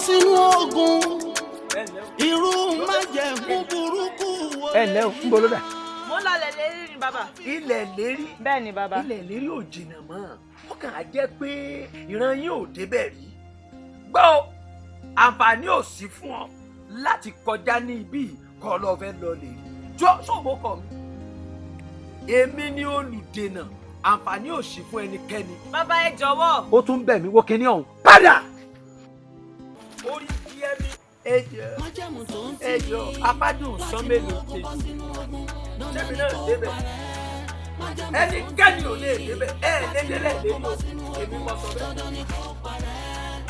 sínú ogun irú májẹ̀mú burúkú wo. ẹ ǹlẹ́ o ń bolo dà. mo ń lọ ilẹ̀ lérí ni bàbá. ilẹ̀ lérí. bẹ́ẹ̀ ni bàbá. ilẹ̀ lérí ò jìnnà mọ́ ó kàn á jẹ́ pé ìran yín ò débẹ̀ rí. gbọ́ àǹfààní ò sí fún ọ láti kọjá ní ibí kọ́ lọ fẹ́ lọ lè rí. jọ sọ́ọ̀bù kọ mi èmi ni olùdènà àǹfààní ò sí fún ẹnikẹ́ni. bàbá ẹ jọ̀wọ́. ó tún bẹ̀ mí wo kinní ọ̀hún padà. orí díẹ̀ mi ẹjọ apádùn sán mélòó kejì sẹ́mi náà débẹ̀ ẹnikẹ́ni ò lè débẹ̀ lédélẹ̀ lẹ́yìn èmi mọ̀ sọ bẹ́ẹ̀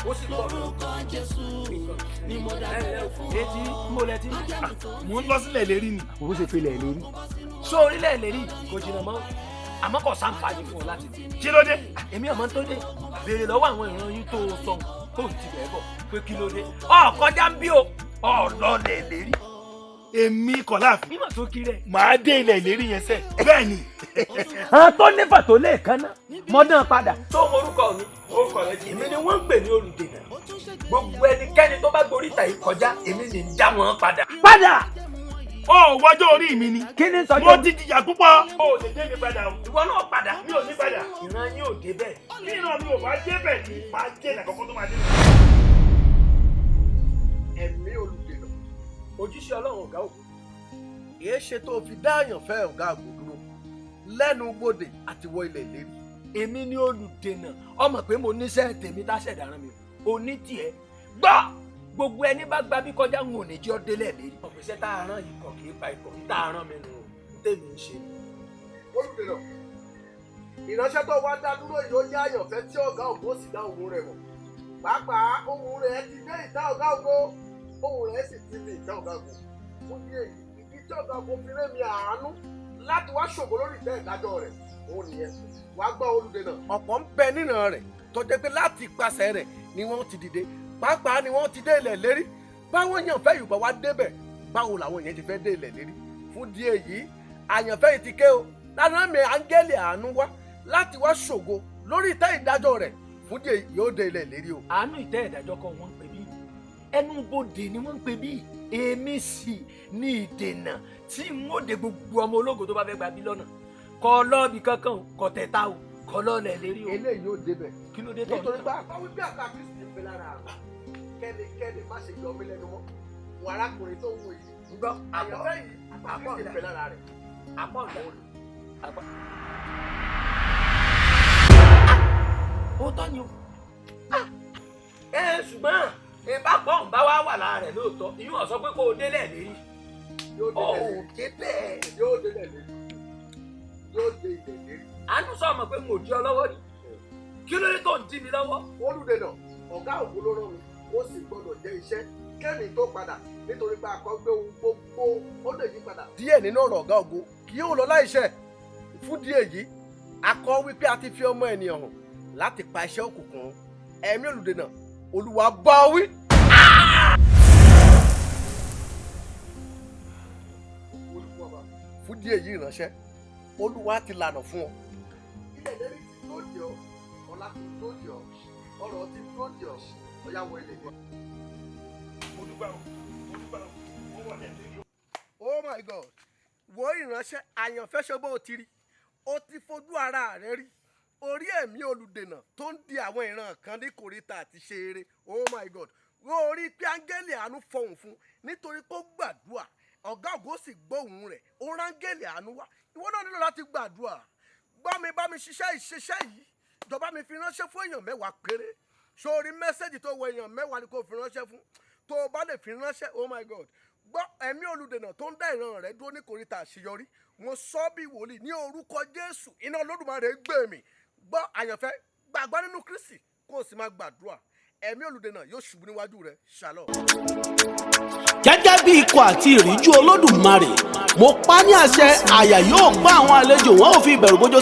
ó sì pọ̀ etí mọ́lẹ́tì mò ń lọ sílẹ̀ lérí ni. òun ṣe filẹ̀ lérí sọ orílẹ̀ lérí kò jìnnà mọ́ àmọ́ kò sáǹfààní fún ọ láti tì. kí ló dé. èmi àmọ́ tó dé béèrè lọ́wọ́ àwọn ìran yín tó sọ tó ti bẹ̀ bọ̀ pé kí ló dé ọ̀kọjá ń bí o ọ̀lọ́lẹ̀ lérí. èmi kọ̀ láàfin. mímọ̀ tó kiri ẹ̀. màá dé ilẹ̀ ìlérí yẹn sẹ́. bẹ́ẹ̀ ni. àwọn tó nífà tó lè kánná mọ́dán padà. tó orúkọ mi orúkọ rẹ ti èmi ni wọ́n ń pè ní olùdènà gbogbo ẹnikẹ́ni tó bá gborí ìtà yìí kọjá èmi sì ń já wọn padà. padà. ó wọjọ́ orí mi ni. kí ni sọjọ́. mo ti jìyà púpọ̀. ó lè dé mi padà o. ìwọ náà padà. mi ò ní padà. ìran yín ò débẹ̀. bí ìran mi ò bá débẹ̀ ni màá jẹ́ ìdàkọ́kọ́ tó máa dé. ẹ̀mí olùdènà ojúṣe ọlọ́run ọ̀gá òkú. èé ṣe tó fi dá àyànfẹ́ ọ̀gá àgbò dúró lẹ́nu bodè àti wọ ilẹ̀ ìlérí. èmi ni olùdènà ọmọ pé mo níṣẹ́ tèmi táṣẹ̀dá rán mi òní tiẹ̀ gbọ́ gbogbo ẹni bá gba bí kọjá ń wò ní jí ọ délẹ̀ lérí. ọ̀pẹ̀sẹ̀ tá a rán ikọ̀ kì í pa ikọ̀ tá a rán mi nù tèmi ń ṣe. olùdènà ìránṣẹ́ tó wá dá dúró yìí ó yá àyànfẹ́ tí ọ̀gá ògbó sì dá ohùn rẹ̀ mọ̀ pàápàá ohùn rẹ̀ ti dé ìta ọ̀gá ògbó ohùn rẹ̀ sì ti ní ìta ọ̀gá ògbó fún bí èyí ìdí tí ọ̀gá ògbó fi rémi àánú láti wá ṣògo lórí ìtẹ́ ìdájọ́ rẹ̀ òun nìyẹn wàá gbọ́ olùdènà ọ̀pọ̀ ń bẹ nínú rẹ̀ tó jẹ́ pé láti ipasẹ̀ rẹ̀ ni wọ́n ti dìde pàápàá ni wọ́n ti dé ilẹ̀ lérí báwọn èèyàn fẹ́ yorùbá wá débẹ̀ báwo làwọn èèyàn ti fẹ́ dé ilẹ̀ lérí fún di èyí àyànfẹ́ yìí ti ké o lánàá mi áńgẹ́lì àánú wá láti wá ṣògo lórí ìtẹ́ ìdájọ́ rẹ̀ fún di èyí yóò dé ilẹ̀ lérí o. àánú ìtẹ́ ìdájọ́ kọ́ wọ́n ń pè bí ẹnu bodè ni wọ́n ń pè bí èmi sì ní ìdènà tí n ó de gbogbo ọmọ ológo tó bá fẹ́ gba bí lọ́nà kọ́ lọ́ọ̀bì kankan kọ́ tẹ̀ta o kọ́ lọ́ọ̀lẹ̀ lérí o. eléyìí yóò débẹ̀ kí ló dé tọ̀ nítorí pé àkọ́wé bí àká kristi ń bẹ lára àrùn kẹ́nikẹ́ni má ṣe yọ mí lẹ́nu mọ́ wọn arákùnrin tó wù yìí gbọ́ àyànfẹ́ yìí àpá kristi ń bẹ lára rẹ̀ àpá ọ̀dọ́ àpá. ó tọ́ ni o ṣùgbọ́n ìbápọ̀ ń bá wá wà lára rẹ̀ lóòótọ́ ìyún ọ̀sọ́ pé kó o délẹ̀ lérí yóò délẹ̀ lérí yóò dé ilẹ̀ lérí. àánú sọ ọmọ pé mo di ọ lọ́wọ́ ni kí ló dé tó ń dí mi lọ́wọ́. olùdènà ọ̀gá ògbó ló rán mi ó sì gbọ́dọ̀ jẹ́ iṣẹ́ kẹ́mi tó padà nítorí pé àkọ́gbé ohun gbogbo ó lè yí padà. díẹ̀ nínú ọ̀rọ̀ ọ̀gá ògbó kì yóò lọ láìṣẹ́ fún díẹ̀ yìí akọ wípé a ti fi ọmọ ènìyàn hàn láti pa iṣẹ́ òkùnkùn ẹ̀mí olùdènà olúwa bá wí. fún díẹ̀ yìí ìránṣẹ́ olúwa ti lànà fún ọ. ilẹ̀ lẹ́rí ti tó di ọ ọlá ti tó di ọ ọrọ̀ ti tó di ọ ọyá wọ ilé wa. Oh my God wo ìránṣẹ́ àyànfẹ́ ṣọgbọ́n ò ti rí ó ti fojú ara rẹ rí orí ẹ̀mí olùdènà tó ń di àwọn ìran kan ní kòríta àti ṣe eré. Oh my God wo orí pé áńgẹ́lì àánú fọhùn fún nítorí pé ó gbàdúrà ọ̀gá ògo sì gbóhùn rẹ̀ ó rángẹ́lì àánú wá ìwọ náà nílò láti gbàdúrà bá mi ṣiṣẹ́ ìṣiṣẹ́ yìí ìjọba mi fi ránṣẹ́ fún èèyàn 10 péré sórí mẹ́sẹ̀gì tó wọ èèyàn 10 ni kò fi ránṣẹ́ fún tó o bá lè fi ránṣẹ́ oh my God gbọ́ ẹ̀mí olùdènà tó ń dá ìran rẹ̀ dúró ní kòríta àṣeyọrí mo sọ bí wòlíì ní orúkọ Jésù iná Olódùmarè gbé mi gbọ́ àyànfẹ́ gbàgbọ́ nínú Kristi kó o sì máa gbàdúrà ẹ̀mí olùdènà yóò ṣubú níwájú rẹ̀ shalom. gẹ́gẹ́ bí ikọ̀ àti ìríjú Olódùmarè mo pa ní àṣẹ àyà yóò pa àwọn àlejò wọn ò fi ìbẹ̀rù bójó